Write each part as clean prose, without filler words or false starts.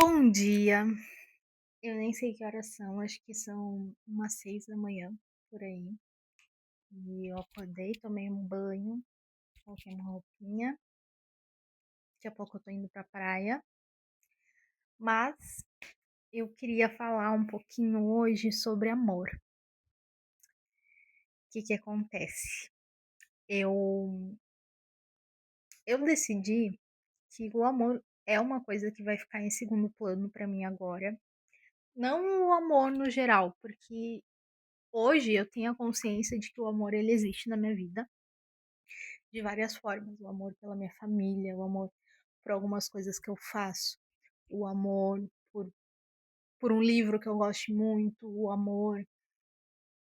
Bom dia. Eu nem sei que horas são, acho que são umas 6 da manhã por aí. E eu acordei, tomei um banho, coloquei uma roupinha. Daqui a pouco eu tô indo pra praia. Mas eu queria falar um pouquinho hoje sobre amor. O que que acontece? Eu, eu decidi que o amor é uma coisa que vai ficar em segundo plano pra mim agora. Não o amor no geral, porque hoje eu tenho a consciência de que o amor ele existe na minha vida de várias formas. O amor pela minha família, o amor por algumas coisas que eu faço, o amor por, por um livro que eu gosto muito, o amor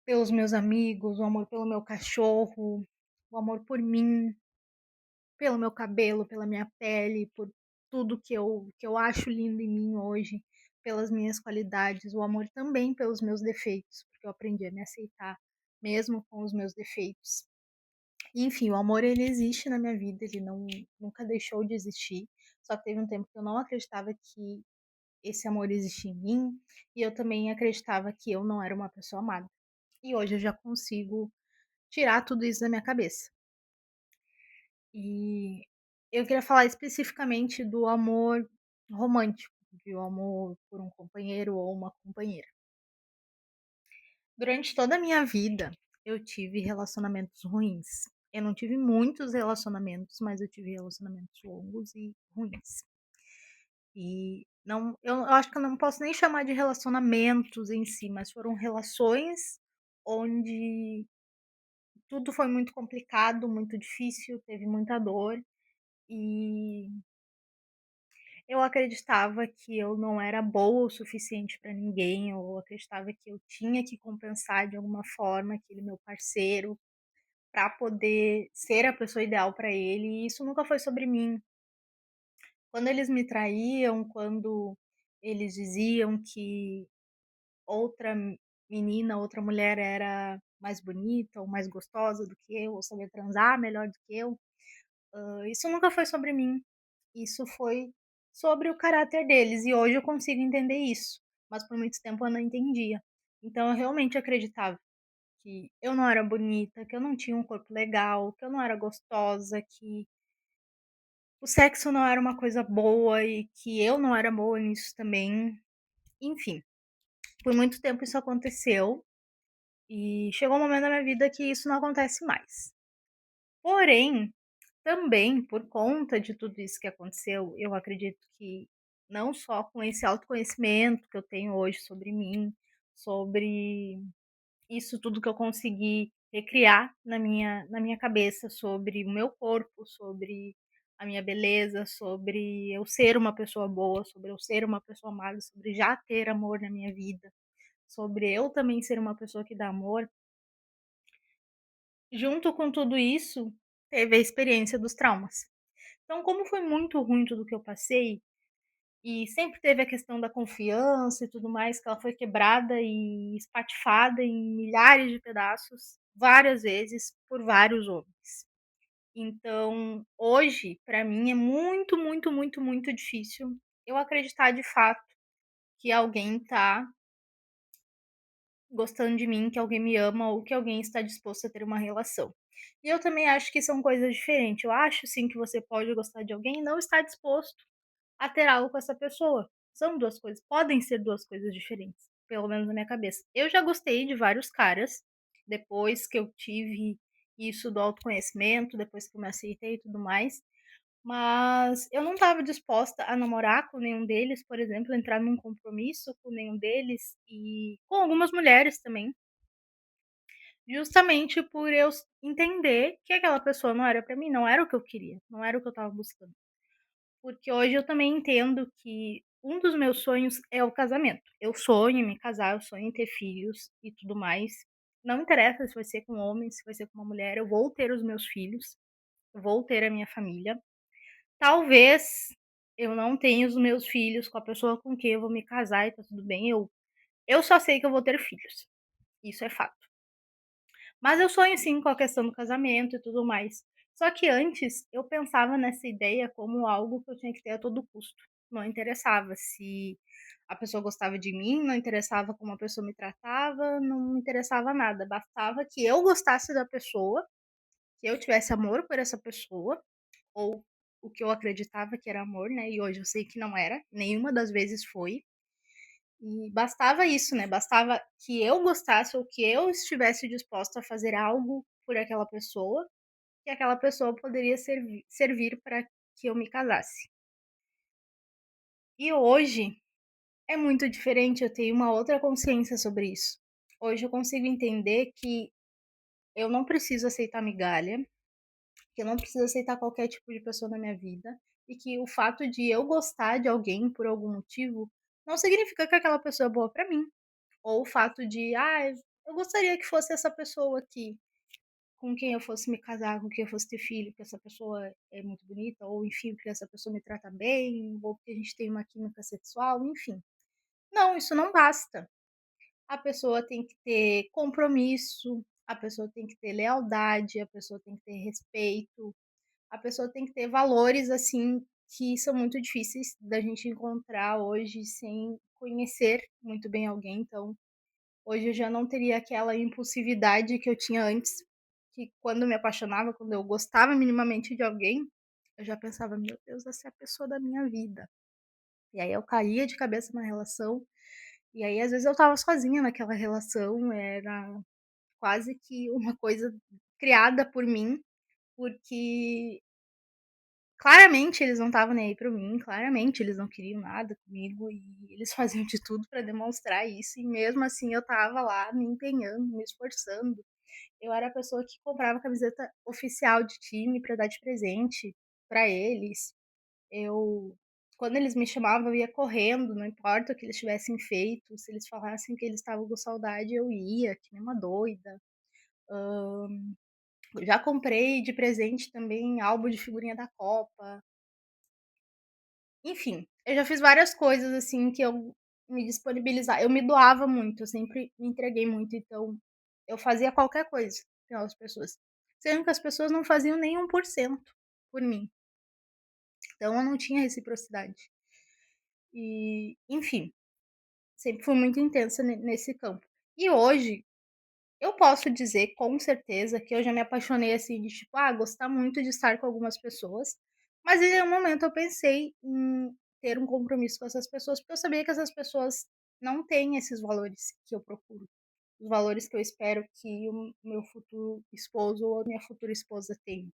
pelos meus amigos, o amor pelo meu cachorro, o amor por mim, pelo meu cabelo, pela minha pele, por tudo que eu acho lindo em mim hoje, pelas minhas qualidades, o amor também pelos meus defeitos, porque eu aprendi a me aceitar mesmo com os meus defeitos. Enfim, o amor ele existe na minha vida, ele não nunca deixou de existir. Só que teve um tempo que eu não acreditava que esse amor existia em mim, e eu também acreditava que eu não era uma pessoa amada. E hoje eu já consigo tirar tudo isso da minha cabeça. E eu queria falar especificamente do amor romântico, do amor por um companheiro ou uma companheira. Durante toda a minha vida, eu tive relacionamentos ruins. Eu não tive muitos relacionamentos, mas eu tive relacionamentos longos e ruins. E não, eu acho que eu não posso nem chamar de relacionamentos em si, mas foram relações onde tudo foi muito complicado, muito difícil, teve muita dor e eu acreditava que eu não era boa o suficiente para ninguém, eu acreditava que eu tinha que compensar de alguma forma aquele meu parceiro para poder ser a pessoa ideal para ele, e isso nunca foi sobre mim. Quando eles me traíam, quando eles diziam que outra menina, outra mulher era mais bonita ou mais gostosa do que eu, ou sabia transar melhor do que eu, isso nunca foi sobre mim. Isso foi sobre o caráter deles e hoje eu consigo entender isso, mas por muito tempo eu não entendia. Então eu realmente acreditava que eu não era bonita, que eu não tinha um corpo legal, que eu não era gostosa, que o sexo não era uma coisa boa e que eu não era boa nisso também. Enfim, por muito tempo isso aconteceu e chegou um momento da minha vida que isso não acontece mais. Porém, também por conta de tudo isso que aconteceu, eu acredito que não só com esse autoconhecimento que eu tenho hoje sobre mim, sobre isso tudo que eu consegui recriar na minha cabeça sobre o meu corpo, sobre a minha beleza, sobre eu ser uma pessoa boa, sobre eu ser uma pessoa amada, sobre já ter amor na minha vida, sobre eu também ser uma pessoa que dá amor. Junto com tudo isso, teve a experiência dos traumas. Então, como foi muito ruim tudo que eu passei, e sempre teve a questão da confiança e tudo mais, que ela foi quebrada e espatifada em milhares de pedaços, várias vezes, por vários homens. Então, hoje, pra mim é muito, muito, muito, muito difícil eu acreditar de fato que alguém tá gostando de mim, que alguém me ama ou que alguém está disposto a ter uma relação. E eu também acho que são coisas diferentes. Eu acho sim que você pode gostar de alguém e não estar disposto a ter algo com essa pessoa. São 2 coisas, podem ser 2 coisas diferentes, pelo menos na minha cabeça. Eu já gostei de vários caras, depois que eu tive isso do autoconhecimento, depois que eu me aceitei e tudo mais, mas eu não estava disposta a namorar com nenhum deles, por exemplo, entrar num compromisso com nenhum deles e com algumas mulheres também, justamente por eu entender que aquela pessoa não era pra mim, não era o que eu queria, não era o que eu estava buscando. Porque hoje eu também entendo que um dos meus sonhos é o casamento. Eu sonho em me casar, eu sonho em ter filhos e tudo mais. Não interessa se vai ser com um homem, se vai ser com uma mulher, eu vou ter os meus filhos, eu vou ter a minha família. Talvez eu não tenha os meus filhos com a pessoa com quem eu vou me casar e tá tudo bem, eu só sei que eu vou ter filhos, isso é fato. Mas eu sonho sim com a questão do casamento e tudo mais. Só que antes eu pensava nessa ideia como algo que eu tinha que ter a todo custo. não interessava se a pessoa gostava de mim, não interessava como a pessoa me tratava, não interessava nada, bastava que eu gostasse da pessoa, que eu tivesse amor por essa pessoa, ou o que eu acreditava que era amor, né, e hoje eu sei que não era, nenhuma das vezes foi. E bastava isso, né, bastava que eu gostasse ou que eu estivesse disposta a fazer algo por aquela pessoa, que aquela pessoa poderia servir para que eu me casasse. E hoje é muito diferente, eu tenho uma outra consciência sobre isso. Hoje eu consigo entender que eu não preciso aceitar migalha, que eu não preciso aceitar qualquer tipo de pessoa na minha vida, e que o fato de eu gostar de alguém por algum motivo não significa que aquela pessoa é boa pra mim. Ou o fato de, eu gostaria que fosse essa pessoa aqui, com quem eu fosse me casar, com quem eu fosse ter filho, porque essa pessoa é muito bonita, ou enfim, porque essa pessoa me trata bem, ou porque a gente tem uma química sexual, enfim. Não, isso não basta. A pessoa tem que ter compromisso, a pessoa tem que ter lealdade, a pessoa tem que ter respeito, a pessoa tem que ter valores, assim, que são muito difíceis da gente encontrar hoje sem conhecer muito bem alguém. Então, hoje eu já não teria aquela impulsividade que eu tinha antes, que quando eu me apaixonava, quando eu gostava minimamente de alguém, eu já pensava: "Meu Deus, essa é a pessoa da minha vida". E aí eu caía de cabeça na relação, e aí às vezes eu estava sozinha naquela relação, era quase que uma coisa criada por mim, porque claramente eles não estavam nem aí pra mim, claramente eles não queriam nada comigo e eles faziam de tudo pra demonstrar isso, e mesmo assim eu estava lá me empenhando, me esforçando. Eu era a pessoa que comprava camiseta oficial de time pra dar de presente pra eles. Eu Quando eles me chamavam, eu ia correndo, não importa o que eles tivessem feito, se eles falassem que eles estavam com saudade, eu ia, que nem uma doida. Já comprei de presente também álbum de figurinha da Copa. Enfim, eu já fiz várias coisas, assim, que eu me doava muito, eu sempre me entreguei muito, então eu fazia qualquer coisa pelas pessoas, sendo que as pessoas não faziam nem 1% por mim, então eu não tinha reciprocidade. E, enfim, sempre fui muito intensa nesse campo. E hoje, eu posso dizer com certeza que eu já me apaixonei, assim, de tipo, gostar muito de estar com algumas pessoas, mas em nenhum momento eu pensei em ter um compromisso com essas pessoas, porque eu sabia que essas pessoas não têm esses valores que eu procuro, os valores que eu espero que o meu futuro esposo ou a minha futura esposa tenha.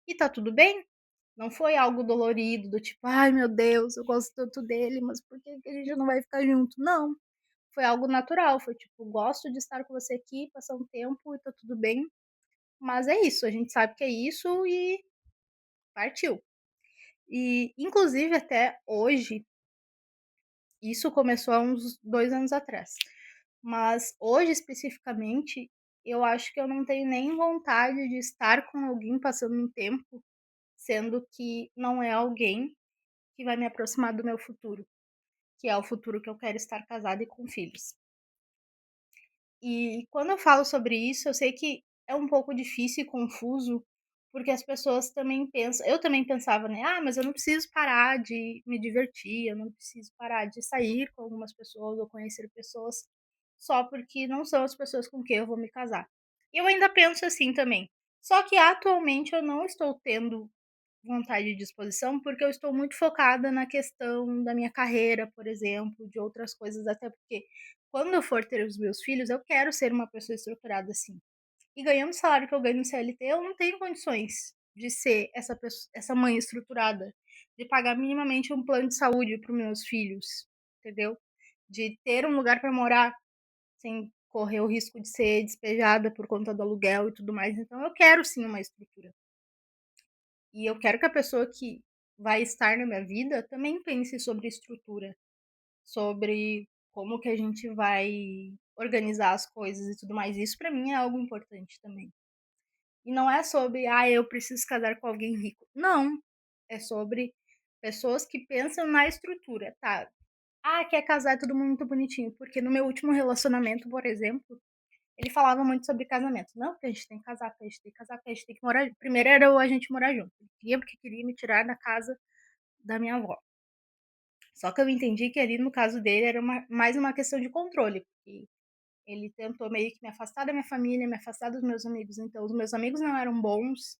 E tá tudo bem, não foi algo dolorido, do tipo, ai meu Deus, eu gosto tanto dele, mas por que que a gente não vai ficar junto? Não, foi algo natural, foi tipo, gosto de estar com você aqui, passar um tempo e tá tudo bem, mas é isso, a gente sabe que é isso e partiu. E inclusive até hoje, isso começou há uns 2 anos atrás, mas hoje especificamente, eu acho que eu não tenho nem vontade de estar com alguém passando um tempo, sendo que não é alguém que vai me aproximar do meu futuro, que é o futuro que eu quero estar casada e com filhos. E quando eu falo sobre isso, eu sei que é um pouco difícil e confuso, porque as pessoas também pensam, eu também pensava, né? Mas eu não preciso parar de me divertir, eu não preciso parar de sair com algumas pessoas ou conhecer pessoas só porque não são as pessoas com quem eu vou me casar. E eu ainda penso assim também. Só que atualmente eu não estou tendo vontade e disposição, porque eu estou muito focada na questão da minha carreira, por exemplo, de outras coisas, até porque quando eu for ter os meus filhos, eu quero ser uma pessoa estruturada assim. E ganhando o salário que eu ganho no CLT, eu não tenho condições de ser essa mãe estruturada, de pagar minimamente um plano de saúde para os meus filhos, entendeu? De ter um lugar para morar sem correr o risco de ser despejada por conta do aluguel e tudo mais. Então eu quero sim uma estrutura. E eu quero que a pessoa que vai estar na minha vida também pense sobre estrutura, sobre como que a gente vai organizar as coisas e tudo mais. Isso para mim é algo importante também. E não é sobre, eu preciso casar com alguém rico. Não, é sobre pessoas que pensam na estrutura, tá? Quer casar é tudo muito bonitinho, porque no meu último relacionamento, por exemplo, ele falava muito sobre casamento. Não, porque a gente tem que casar, porque a gente tem que casar, porque a gente tem que morar. Primeiro era a gente morar junto. Ele queria porque queria me tirar da casa da minha avó. Só que eu entendi que ali no caso dele era mais uma questão de controle, porque ele tentou meio que me afastar da minha família, me afastar dos meus amigos, então os meus amigos não eram bons,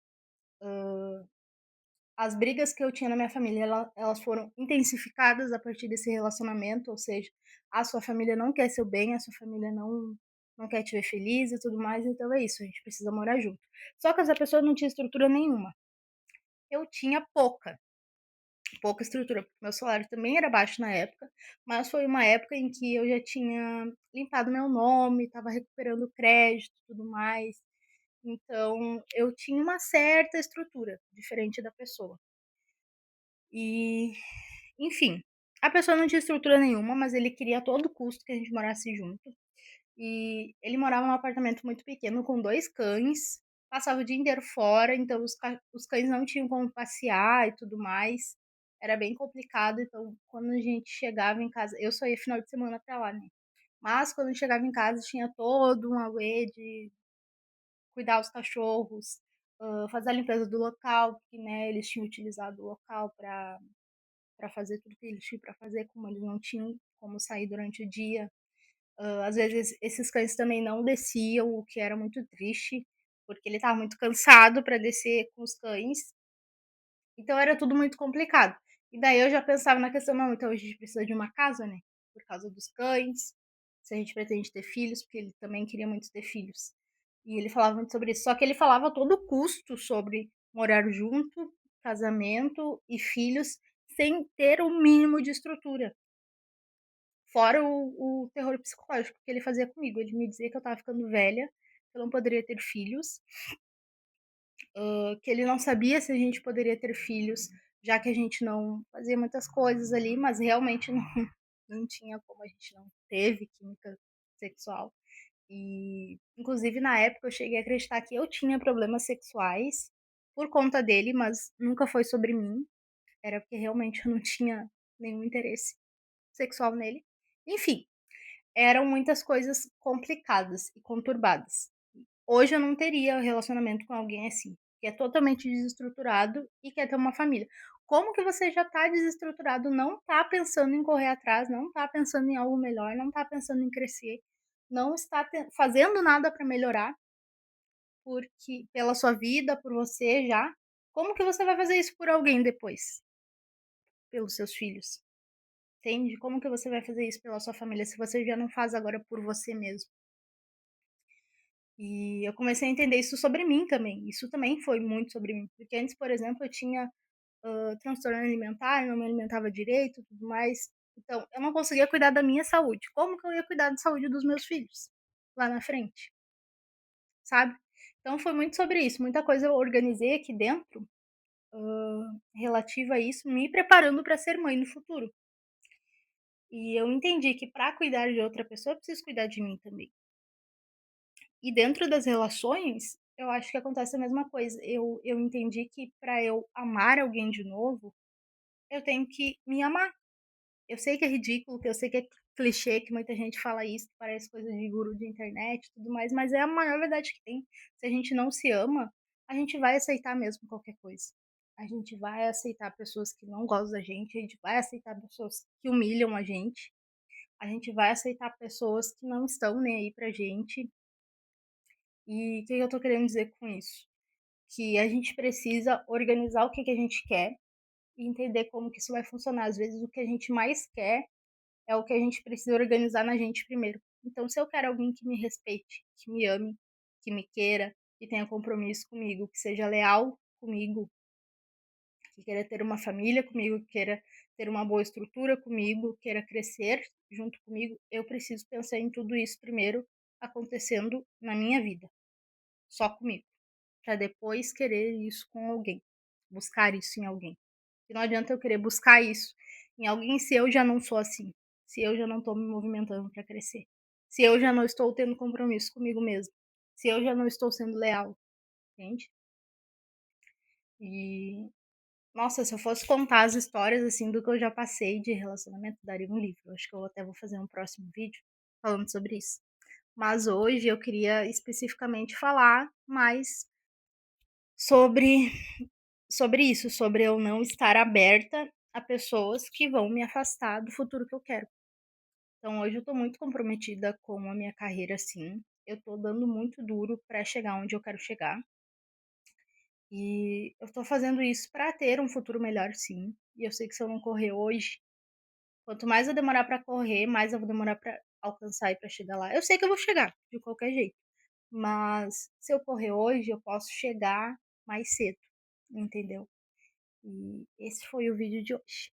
as brigas que eu tinha na minha família, elas foram intensificadas a partir desse relacionamento, ou seja, a sua família não quer seu bem, a sua família não quer te ver feliz e tudo mais, então é isso, a gente precisa morar junto. Só que essa pessoa não tinha estrutura nenhuma. Eu tinha pouca estrutura, porque meu salário também era baixo na época, mas foi uma época em que eu já tinha limpado meu nome, estava recuperando crédito e tudo mais. Então, eu tinha uma certa estrutura, diferente da pessoa. E, enfim, a pessoa não tinha estrutura nenhuma, mas ele queria a todo custo que a gente morasse junto. E ele morava num apartamento muito pequeno com 2 cães, passava o dia inteiro fora, então os cães não tinham como passear e tudo mais. Era bem complicado, então quando a gente chegava em casa eu só ia final de semana pra lá, né. Mas quando eu chegava em casa tinha todo um auê de cuidar dos cachorros, fazer a limpeza do local, porque, né, eles tinham utilizado o local pra fazer tudo que eles tinham pra fazer, como eles não tinham como sair durante o dia. Às vezes esses cães também não desciam, o que era muito triste, porque ele estava muito cansado para descer com os cães, então era tudo muito complicado. E daí eu já pensava na questão: "Não, então a gente precisa de uma casa, né, por causa dos cães, se a gente pretende ter filhos", porque ele também queria muito ter filhos. E ele falava muito sobre isso, só que ele falava a todo custo sobre morar junto, casamento e filhos, sem ter o mínimo de estrutura. Fora o terror psicológico que ele fazia comigo, ele me dizia que eu estava ficando velha, que eu não poderia ter filhos, que ele não sabia se a gente poderia ter filhos, já que a gente não fazia muitas coisas ali, mas realmente não tinha como, a gente não teve química sexual. E, inclusive, na época eu cheguei a acreditar que eu tinha problemas sexuais por conta dele, mas nunca foi sobre mim, era porque realmente eu não tinha nenhum interesse sexual nele. Enfim, eram muitas coisas complicadas e conturbadas. Hoje eu não teria relacionamento com alguém assim, que é totalmente desestruturado e quer ter uma família. Como que você já tá desestruturado, não tá pensando em correr atrás, não tá pensando em algo melhor, não tá pensando em crescer, não está fazendo nada para melhorar, porque pela sua vida, por você já, como que você vai fazer isso por alguém depois? Pelos seus filhos, entende? Como que você vai fazer isso pela sua família se você já não faz agora por você mesmo? E eu comecei a entender isso sobre mim também, isso também foi muito sobre mim, porque antes, por exemplo, eu tinha, transtorno alimentar, eu não me alimentava direito, tudo mais, então eu não conseguia cuidar da minha saúde, como que eu ia cuidar da saúde dos meus filhos, lá na frente, sabe? Então foi muito sobre isso, muita coisa eu organizei aqui dentro, relativa a isso, me preparando para ser mãe no futuro. E eu entendi que para cuidar de outra pessoa, eu preciso cuidar de mim também. E dentro das relações, eu acho que acontece a mesma coisa. Eu entendi que para eu amar alguém de novo, eu tenho que me amar. Eu sei que é ridículo, que eu sei que é clichê, que muita gente fala isso, que parece coisa de guru de internet e tudo mais, mas é a maior verdade que tem. Se a gente não se ama, a gente vai aceitar mesmo qualquer coisa. A gente vai aceitar pessoas que não gostam da gente, a gente vai aceitar pessoas que humilham a gente vai aceitar pessoas que não estão nem aí pra gente. E o que eu tô querendo dizer com isso? Que a gente precisa organizar o que que a gente quer e entender como que isso vai funcionar. Às vezes o que a gente mais quer é o que a gente precisa organizar na gente primeiro. Então, se eu quero alguém que me respeite, que me ame, que me queira, que tenha compromisso comigo, que seja leal comigo, que queira ter uma família comigo, que queira ter uma boa estrutura comigo, queira crescer junto comigo, eu preciso pensar em tudo isso primeiro acontecendo na minha vida, só comigo, para depois querer isso com alguém, buscar isso em alguém. E não adianta eu querer buscar isso em alguém se eu já não sou assim, se eu já não estou me movimentando para crescer, se eu já não estou tendo compromisso comigo mesmo, se eu já não estou sendo leal, entende? E nossa, se eu fosse contar as histórias assim do que eu já passei de relacionamento, daria um livro. Eu acho que eu até vou fazer um próximo vídeo falando sobre isso. Mas hoje eu queria especificamente falar mais sobre isso, sobre eu não estar aberta a pessoas que vão me afastar do futuro que eu quero. Então hoje eu tô muito comprometida com a minha carreira, sim. Eu tô dando muito duro pra chegar onde eu quero chegar. E eu tô fazendo isso pra ter um futuro melhor, sim. E eu sei que se eu não correr hoje, quanto mais eu demorar pra correr, mais eu vou demorar pra alcançar e pra chegar lá. Eu sei que eu vou chegar, de qualquer jeito. Mas se eu correr hoje, eu posso chegar mais cedo, entendeu? E esse foi o vídeo de hoje.